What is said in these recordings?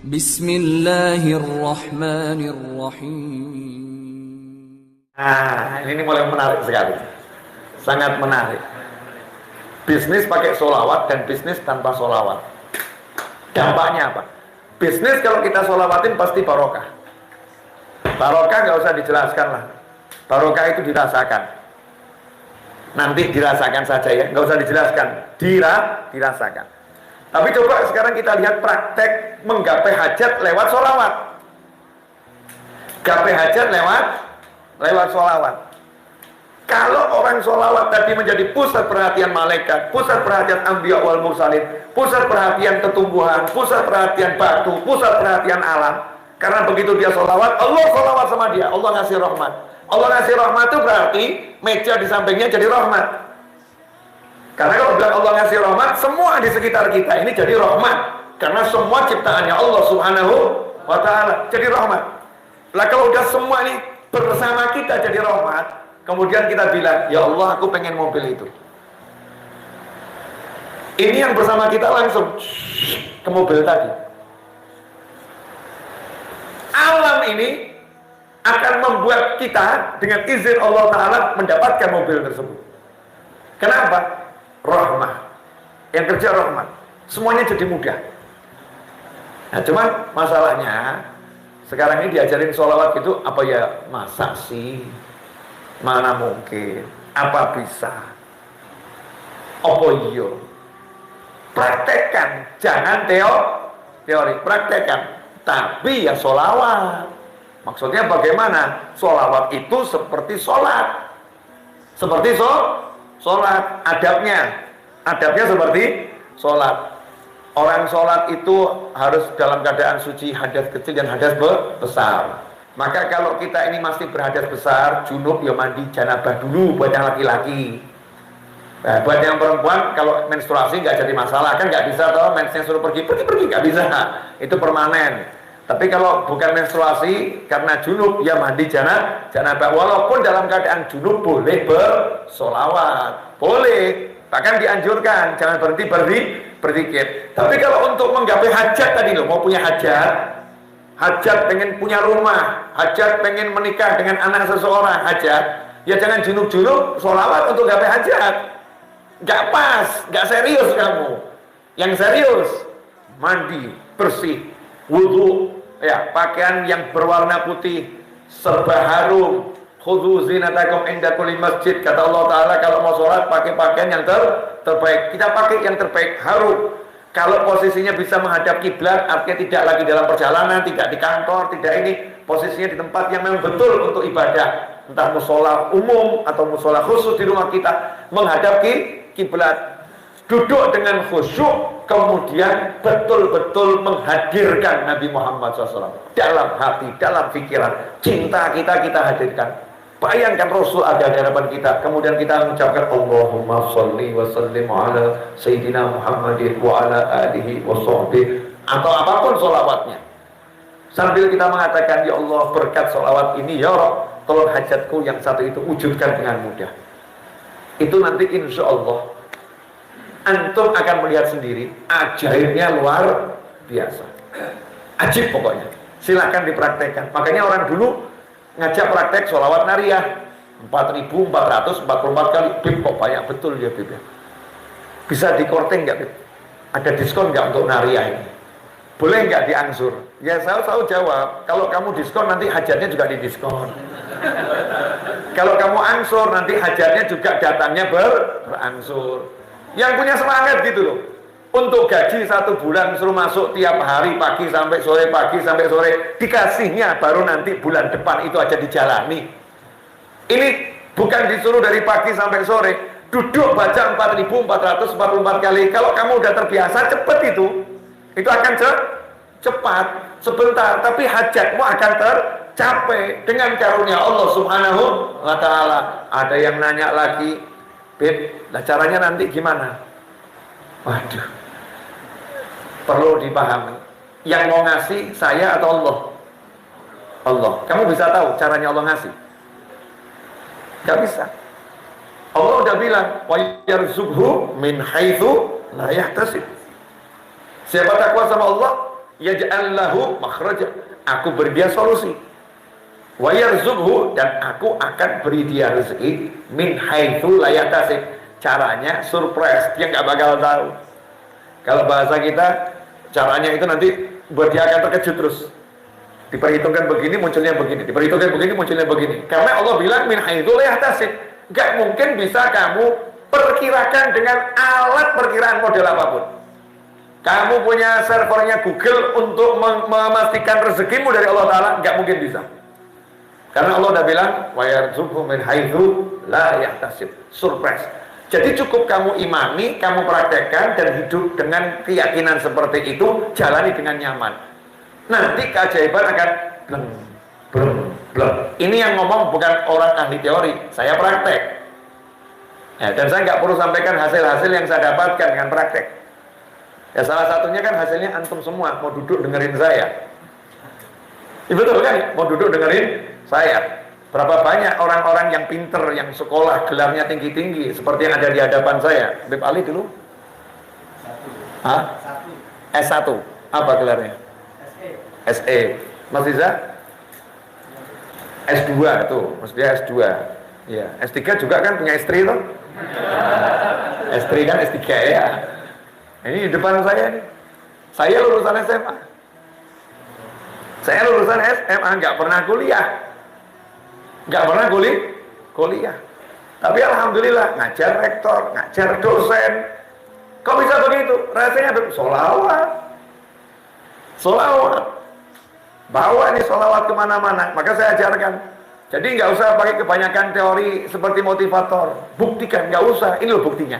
Bismillahirrahmanirrahim. Nah, ini mulai menarik sekali. Sangat menarik. Bisnis pakai sholawat dan bisnis tanpa sholawat. Dampaknya apa? Bisnis kalau kita sholawatin pasti barokah. Barokah nggak usah dijelaskan lah. Barokah itu dirasakan. Nanti dirasakan saja ya, nggak usah dijelaskan. Dirasakan. Tapi coba sekarang kita lihat praktek menggapai hajat lewat sholawat. Gapai hajat lewat sholawat. Kalau orang sholawat tadi menjadi pusat perhatian malaikat, pusat perhatian anbiya wal mursalin, pusat perhatian tumbuhan, pusat perhatian batu, pusat perhatian alam. Karena begitu dia sholawat, Allah sholawat sama dia, Allah ngasih rahmat. Allah ngasih rahmat itu berarti meja di sampingnya jadi rahmat. Karena kalau bilang Allah ngasih rahmat, semua di sekitar kita ini jadi rahmat. Karena semua ciptaannya Allah subhanahu wa ta'ala jadi rahmat. Lah kalau udah semua ini bersama kita jadi rahmat, kemudian kita bilang, ya Allah aku pengen mobil itu. Ini yang bersama kita langsung ke mobil tadi. Alam ini akan membuat kita dengan izin Allah Ta'ala mendapatkan mobil tersebut. Kenapa? Rahmah. Yang kerja rahmat. Semuanya jadi mudah. Nah cuman masalahnya sekarang ini diajarin sholawat gitu, apa ya, masa sih? Mana mungkin? Apa bisa? Apa iyo? Praktekkan, jangan teori, praktekkan. Tapi ya sholawat. Maksudnya bagaimana? Sholawat itu seperti sholat. Seperti sholat. Adabnya seperti sholat. Orang sholat itu harus dalam keadaan suci hadas kecil dan hadas besar. Maka kalau kita ini masih berhadas besar, junub ya mandi janabah dulu buat yang laki-laki. Nah, buat yang perempuan kalau menstruasi nggak jadi masalah, kan nggak bisa toh mensnya suruh pergi nggak bisa, itu permanen. Tapi kalau bukan menstruasi karena junub ya mandi janabah. Walaupun dalam keadaan junub boleh bersolawat, boleh, bahkan dianjurkan jangan berhenti berzikir. Tapi kalau untuk menggapai hajat tadi loh, mau punya hajat pengen punya rumah, hajat pengen menikah dengan anak seseorang, hajat, ya jangan junub-junub solawat untuk gapai hajat. Gak pas, gak serius kamu. Yang serius mandi bersih, wudu, ya pakaian yang berwarna putih, serba harum. Khudzu zinatakum inda kulli masjid, kata Allah Ta'ala, kalau mau sholat pakai pakaian yang terbaik. Kita pakai yang terbaik, harum. Kalau posisinya bisa menghadap kiblat, artinya tidak lagi dalam perjalanan, tidak di kantor, tidak ini, posisinya di tempat yang memang betul untuk ibadah, entah musola umum atau musola khusus di rumah kita, menghadap kiblat. Duduk dengan khusyuk, kemudian betul-betul menghadirkan Nabi Muhammad SAW dalam hati, dalam pikiran. Cinta kita hadirkan. Bayangkan Rasul ada di hadapan kita, kemudian kita mengucapkan Allahumma sholli wa sallim ala Sayyidina Muhammadin wa ala alihi wa sahbihi, atau apapun sholawatnya, sambil kita mengatakan, ya Allah berkat sholawat ini ya Rabb, tolong hajatku yang satu itu wujudkan dengan mudah. Itu nanti insya Allah antum akan melihat sendiri ajaibnya luar biasa, ajib pokoknya. Silakan dipraktekkan. Makanya orang dulu ngajak praktek sholawat nariyah 4.444 kali. Bib kok banyak betul ya Bib ya. Bisa dikorting nggak Bib? Ada diskon nggak untuk nariyah ini? Boleh nggak diangsur? Ya saya selalu jawab, kalau kamu diskon nanti hajatnya juga didiskon. Kalau kamu angsur nanti hajatnya juga datangnya berangsur. Yang punya semangat gitu loh, untuk gaji 1 bulan suruh masuk tiap hari pagi sampai sore, pagi sampai sore, dikasihnya baru nanti bulan depan itu aja dijalani. Ini bukan disuruh dari pagi sampai sore, duduk baca 4.444 kali. Kalau kamu udah terbiasa, cepet itu akan cepat, sebentar, tapi hajatmu akan tercapai dengan karunia Allah Subhanahu wa Ta'ala. Ada yang nanya lagi, Beb, nah caranya nanti gimana? Waduh, perlu dipahami, yang mau ngasih saya atau Allah? Allah. Kamu bisa tahu caranya Allah ngasih? Gak bisa. Allah udah bilang, wa yarzuqhu min haitsu la yahtasib. Siapa takwa sama Allah, yaj'al lahu makhraja, aku beri dia solusi. Wa yarzuqhu, dan aku akan beri dia rezeki min haitsu la yahtasib. Caranya surprise, dia nggak bakal tahu. Kalau bahasa kita, caranya itu nanti buat dia akan terkejut terus. Diperhitungkan begini, munculnya begini. Diperhitungkan begini, munculnya begini. Karena Allah bilang min haitsu la yahtasib. Nggak mungkin bisa kamu perkirakan dengan alat perkiraan model apapun. Kamu punya servernya Google untuk memastikan rezekimu dari Allah Ta'ala, nggak mungkin bisa. Karena Allah udah bilang, wa yarzuqhu min haitsu la yahtasib. Surprise. Jadi cukup kamu imani, kamu praktekkan dan hidup dengan keyakinan seperti itu, jalani dengan nyaman. Nanti keajaiban akan bleng. Ini yang ngomong bukan orang ahli teori, saya praktek. Ya, dan saya nggak perlu sampaikan hasil-hasil yang saya dapatkan dengan praktek. Ya salah satunya kan hasilnya antum semua mau duduk dengerin saya. Ya, betul kan? Mau duduk dengerin saya. Berapa banyak orang-orang yang pinter, yang sekolah gelarnya tinggi-tinggi seperti yang ada di hadapan saya. Beb Ali dulu? Hah? S1. Apa gelarnya? SE. Mas Riza? S2 tuh, maksudnya S2. Ya, S3 juga kan punya istri tuh. S3 kan S3 ya. Ini di depan saya nih. Saya lulusan SMA. Saya lulusan SMA, nggak pernah kuliah. Nggak pernah kuliah. Tapi alhamdulillah ngajar rektor, ngajar dosen. Kok bisa begitu? Rasanya solawat. Bawa nih solawat kemana-mana. Maka saya ajarkan. Jadi nggak usah pakai kebanyakan teori seperti motivator. Buktikan, nggak usah. Ini loh buktinya.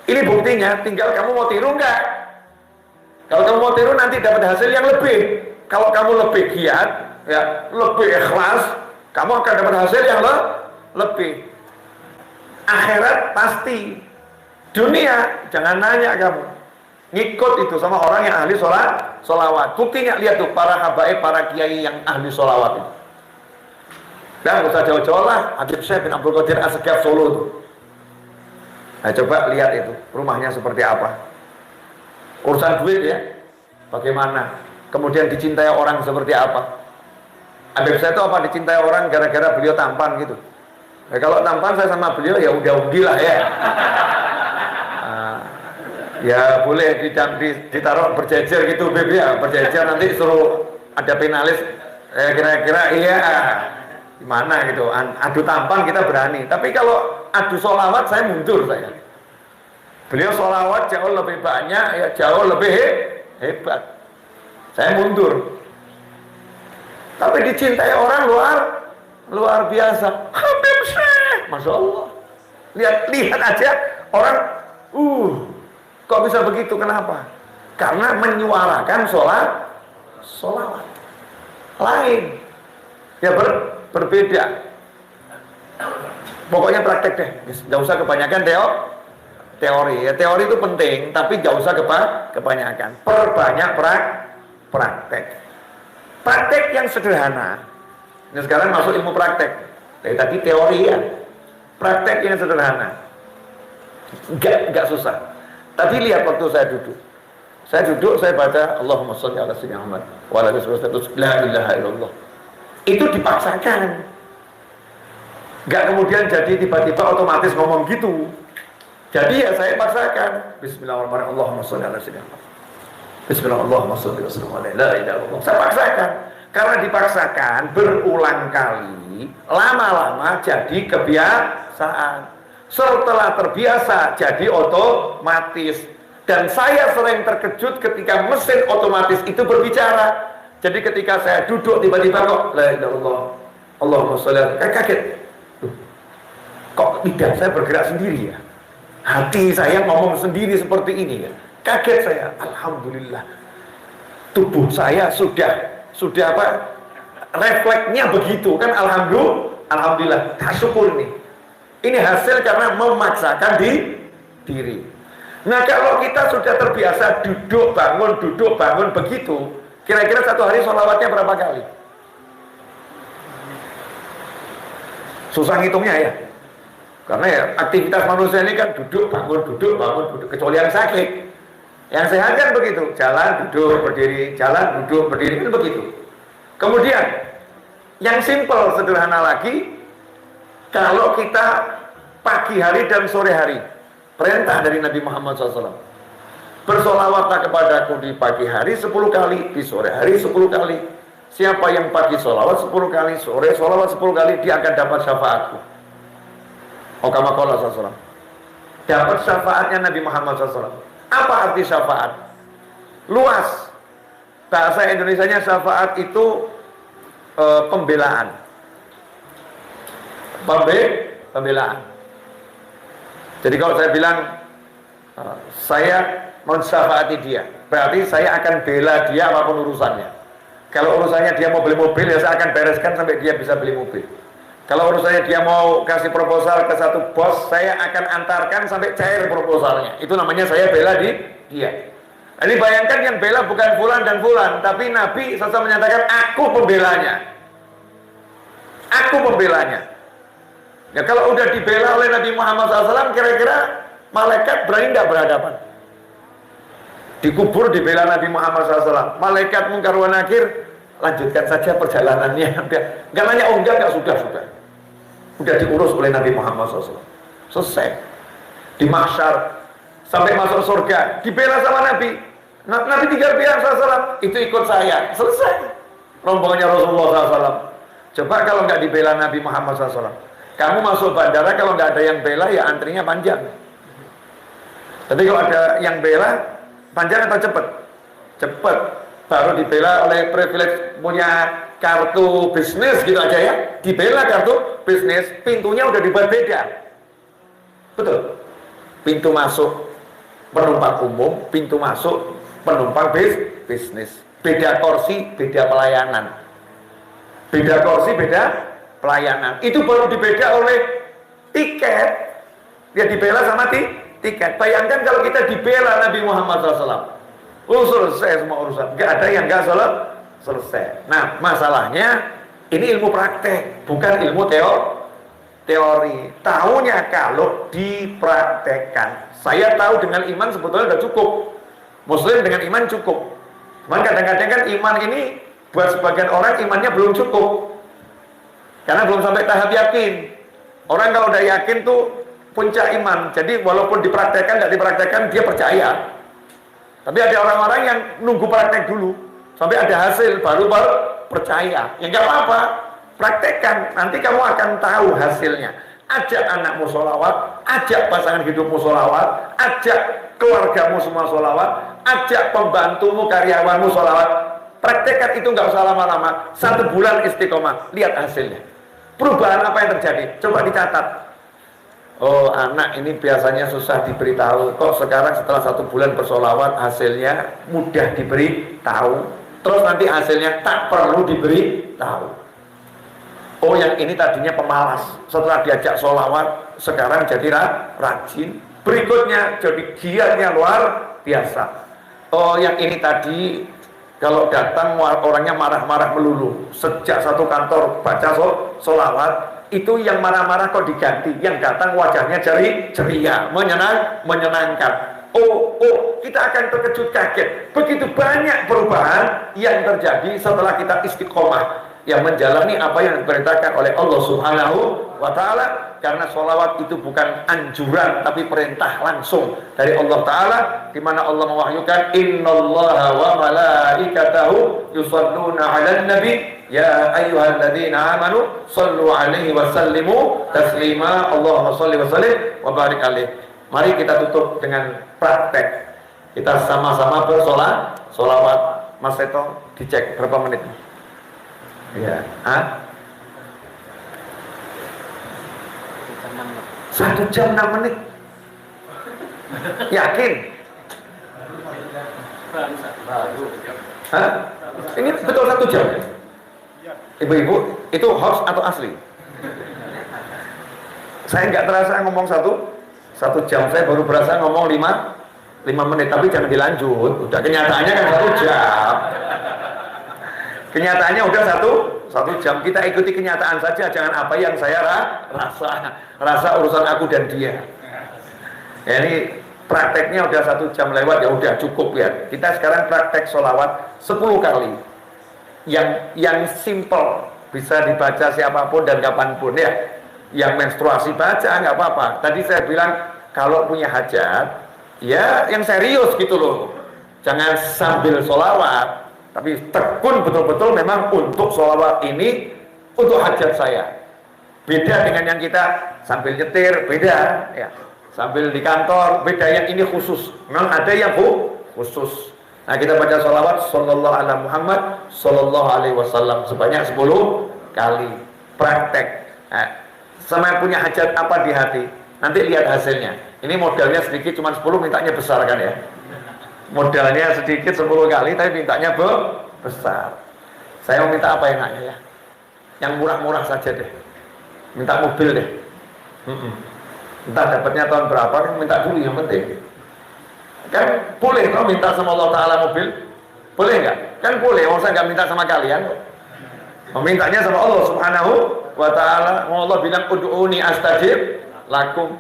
Ini buktinya. Tinggal kamu mau tiru nggak? Kalau kamu mau tiru nanti dapat hasil yang lebih. Kalau kamu lebih giat, ya lebih ikhlas, kamu akan dapat hasil yang lebih. Akhirat pasti. Dunia jangan nanya kamu. Ngikut itu sama orang yang ahli solawat. Buktinya lihat tuh para habaib, para kiai yang ahli solawat itu. Dan gak usah jauh-jauh lah, Habib Syekh bin Abdul Qadir As-Segaf Solo tuh. Nah coba lihat itu rumahnya seperti apa. Urusan duit ya, bagaimana? Kemudian dicintai orang seperti apa? Habib Syekh itu apa dicintai orang gara-gara beliau tampan gitu. Nah, kalau tampan saya sama beliau ya udah lah ya. Ya boleh ditaruh berjejer gitu Beb ya, berjejer nanti suruh ada finalis kira-kira iya gimana gitu, adu tampan kita berani, tapi kalau adu solawat saya mundur saya. Beliau solawat jauh lebih banyak, ya jauh lebih hebat, saya mundur. Tapi dicintai orang luar biasa. Habib Syekh, masya Allah. Lihat aja orang, kok bisa begitu? Kenapa? Karena menyuarakan solawat lain. Ya berbeda. Pokoknya praktek deh. Gak usah kebanyakan teori. Ya teori itu penting, tapi gak usah kebanyakan. Perbanyak praktek. Praktek yang sederhana. Ini sekarang masuk ilmu praktek. Dari tadi teori ya. Praktek yang sederhana. Gak susah. Tapi lihat waktu saya duduk. Saya baca Allahumma sholli ala sayyidina Muhammad wa ala alihi wasallam, la ilaha illallah. Itu dipaksakan. Gak kemudian jadi tiba-tiba otomatis ngomong gitu. Jadi ya saya paksakan. Bismillahirrahmanirrahim. Allahumma sholli ala sayyidina Muhammad. Bismillahirrahmanirrahim. La ilaha illallah. Saya paksakan. Karena dipaksakan berulang kali, lama-lama jadi kebiasaan. Setelah terbiasa jadi otomatis. Dan saya sering terkejut ketika mesin otomatis itu berbicara. Jadi ketika saya duduk tiba-tiba kok la ilaha illallah Allahumma sholli alaihi, kaget. Kok lidah saya bergerak sendiri ya? Hati saya ngomong sendiri seperti ini ya. Kaget saya. Alhamdulillah. Tubuh saya sudah apa? Refleksnya begitu kan, alhamdulillah. Syukur nih. Ini hasil karena memaksakan diri. Nah kalau kita sudah terbiasa duduk bangun begitu, kira-kira satu hari sholawatnya berapa kali? Susah ngitungnya ya. Karena ya aktivitas manusia ini kan duduk bangun, kecuali yang sakit. Yang sehat kan begitu, jalan, duduk, berdiri, jalan, duduk, berdiri, kan begitu. Kemudian, yang simpel, sederhana lagi, kalau kita pagi hari dan sore hari, perintah dari Nabi Muhammad SAW, bersolawatlah kepadaku di pagi hari 10 kali, di sore hari 10 kali. Siapa yang pagi solawat 10 kali, sore solawat 10 kali, dia akan dapat syafaatku. Kama qala SAW. Dapat syafaatnya Nabi Muhammad SAW. Apa arti syafaat? Luas. Bahasa Indonesianya syafaat itu pembelaan. Pembelaan. Jadi kalau saya bilang saya mensyafaati dia, berarti saya akan bela dia apapun urusannya. Kalau urusannya dia mau beli mobil, ya saya akan bereskan sampai dia bisa beli mobil. Kalau urusannya dia mau kasih proposal ke satu bos, saya akan antarkan sampai cair proposalnya. Itu namanya saya bela dia. Jadi bayangkan yang bela bukan fulan dan fulan, tapi Nabi SAW menyatakan aku pembelanya. Aku pembelanya. Ya kalau udah dibela oleh Nabi Muhammad SAW, kira-kira malaikat berani tidak berhadapan? Dikubur dibela Nabi Muhammad SAW, malaikat Munkar wa Nakir, lanjutkan saja perjalanannya. Enggak nanya, oh enggak, sudah. Udah diurus oleh Nabi Muhammad SAW. Selesai. Di mahsyar, sampai masuk surga, dibela sama Nabi. Nabi tinggal bilang SAW, itu ikut saya. Selesai. Rombongannya Rasulullah SAW. Coba kalau nggak dibela Nabi Muhammad SAW. Kamu masuk bandara, kalau nggak ada yang bela, ya antrinya panjang. Tapi kalau ada yang bela, panjang atau cepat? Cepat. Baru dibela oleh privilege punya kartu bisnis gitu aja ya. Dibela kartu bisnis, pintunya udah dibuat beda. Betul. Pintu masuk penumpang umum, pintu masuk penumpang bisnis. Beda kursi, beda pelayanan. Beda kursi, beda pelayanan. Itu baru dibeda oleh tiket. Ya dibela sama tiket. Bayangkan kalau kita dibela Nabi Muhammad SAW. Selesai semua urusan. Gak ada yang gak selesai. Nah, masalahnya ini ilmu praktek, bukan ilmu teori. Tahunya kalau dipraktekkan. Saya tahu dengan iman sebetulnya sudah cukup. Muslim dengan iman cukup. Cuman kadang-kadang kan iman ini buat sebagian orang imannya belum cukup. Karena belum sampai tahap yakin. Orang kalau udah yakin tuh puncak iman. Jadi walaupun dipraktekkan, tidak dipraktekkan, dia percaya. Tapi ada orang-orang yang nunggu praktek dulu sampai ada hasil baru percaya. Ya nggak apa-apa, praktekkan. Nanti kamu akan tahu hasilnya. Ajak anakmu sholawat, ajak pasangan hidupmu sholawat, ajak keluargamu semua sholawat, ajak pembantumu, karyawanmu sholawat. Praktekkan itu, nggak usah lama-lama. 1 bulan istiqomah, lihat hasilnya. Perubahan apa yang terjadi? Coba dicatat. Oh, anak ini biasanya susah diberitahu. Kok sekarang setelah 1 bulan bersolawat hasilnya mudah diberitahu. Terus nanti hasilnya tak perlu diberitahu. Oh, yang ini tadinya pemalas. Setelah diajak solawat sekarang jadi rajin. Berikutnya jadi giatnya luar biasa. Oh, yang ini tadi kalau datang orangnya marah-marah melulu. Sejak satu kantor baca solawat, itu yang marah-marah kok diganti, yang datang wajahnya ceria, menyenangkan. Oh, kita akan terkejut kaget. Begitu banyak perubahan yang terjadi setelah kita istiqomah, yang menjalani apa yang diperintahkan oleh Allah Subhanahu wa Ta'ala. Karena sholawat itu bukan anjuran, tapi perintah langsung dari Allah Ta'ala, di mana Allah mewahyukan, Innallaha wa malaikatahu yusalluna 'alan nabi ya ayyuhalladzina amanu sallu 'alaihi wa sallimu taslima. Allahumma shalli wa sallim wa barik alaihi. Mari kita tutup dengan praktek. Kita sama-sama bersolawat. Mas Seto, dicek berapa menit? Ya, 1 jam 6 menit. Yakin? Hah? Ini betul 1 jam? Ibu-ibu, itu hoax atau asli? Saya nggak terasa ngomong 1 jam. Saya baru berasa ngomong 5 menit. Tapi jangan dilanjut. Udah kenyataannya kan 1 jam. Kenyataannya udah 1 jam. Kita ikuti kenyataan saja, jangan apa yang saya rasa urusan aku dan dia. Ya, ini prakteknya udah 1 jam lewat, ya udah cukup ya. Kita sekarang praktek sholawat 10 kali. Yang simple, bisa dibaca siapapun dan kapanpun ya. Yang menstruasi baca nggak apa-apa. Tadi saya bilang kalau punya hajat, ya yang serius gitu loh. Jangan sambil sholawat, tapi tekun betul-betul memang untuk sholawat ini untuk hajat saya. Beda dengan yang kita sambil nyetir, beda ya. Sambil di kantor, beda. Yang ini khusus. Memang ada yang khusus. Nah, kita baca sholawat sallallahu ala Muhammad sallallahu alaihi wasallam sebanyak 10 kali. Praktek. Nah, sama punya hajat apa di hati, nanti lihat hasilnya. Ini modalnya sedikit, cuma 10, mintanya besar kan ya. Modalnya sedikit 10 kali, tapi mintanya besar. Saya mau minta apa enaknya ya? Yang murah-murah saja deh. Minta mobil deh. Entah dapatnya tahun berapa, kan minta dulu yang penting. Kan boleh kalau minta sama Allah Ta'ala mobil? Boleh nggak? Kan boleh, saya nggak minta sama kalian. Memintanya sama Allah Subhanahu wa Ta'ala. Allah bilang ud'uni astajib lakum.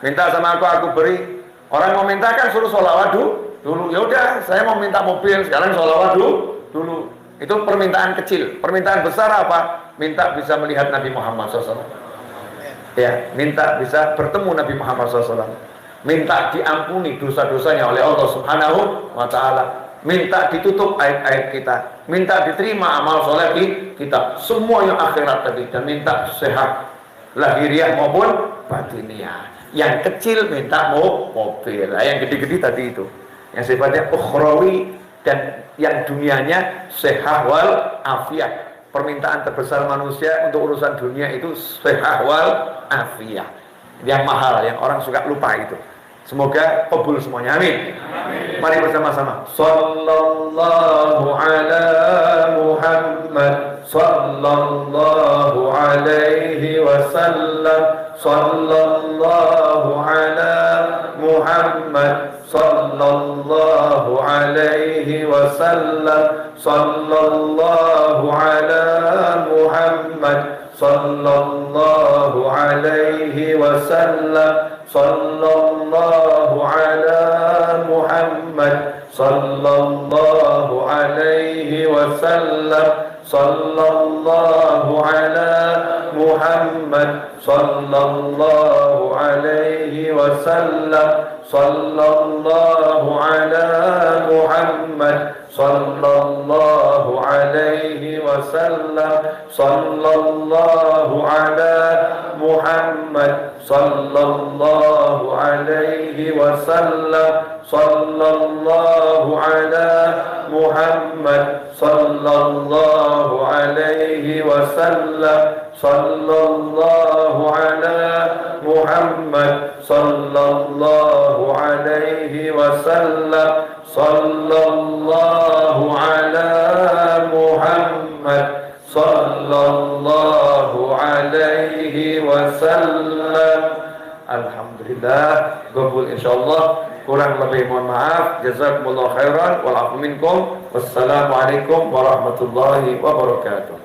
Minta sama aku beri. Orang mau minta kan suruh sholawat dulu. Ya udah, saya mau minta mobil, sekarang sholawat dulu. Itu permintaan kecil. Permintaan besar apa? Minta bisa melihat Nabi Muhammad SAW. Ya, minta bisa bertemu Nabi Muhammad SAW. Minta diampuni dosa-dosanya oleh Allah Subhanahu wa Ta'ala. Minta ditutup aib-aib kita. Minta diterima amal soleh kita. Semua yang akhirat tadi. Dan minta sehat lahiriah maupun batiniah. Yang kecil minta mobil. Yang gede-gede tadi itu. Yang sifatnya ukhrawi. Dan yang dunianya sehat wal afiat. Permintaan terbesar manusia untuk urusan dunia itu sehat wal afiat. Yang mahal, yang orang suka lupa itu. Semoga kabul semuanya, amin. Mari bersama-sama. Sallallahu ala Muhammad, sallallahu alaihi wasallam, sallallahu ala Muhammad, sallallahu alaihi wasallam, sallallahu ala Muhammad, sallallahu alaihi wasallam, sallallahu ala Muhammad, sallallahu alaihi wasallam, sallallahu ala Muhammad, sallallahu alaihi wasallam, sallallahu ala Muhammad, sallallahu alaihi wasallam, sallallahu ala Muhammad, sallallahu alaihi wasallam, sallallahu ala Muhammad, sallallahu alaihi wasallam, sallallahu ala Muhammad, sallallahu alaihi wasallam, sallallahu ala Muhammad, sallallahu alaihi wasallam. Alhamdulillah, qabul insyaallah. Kurang lebih mohon maaf. Jazakumullah khairan wal afu minkum. Wassalamualaikum warahmatullahi wabarakatuh.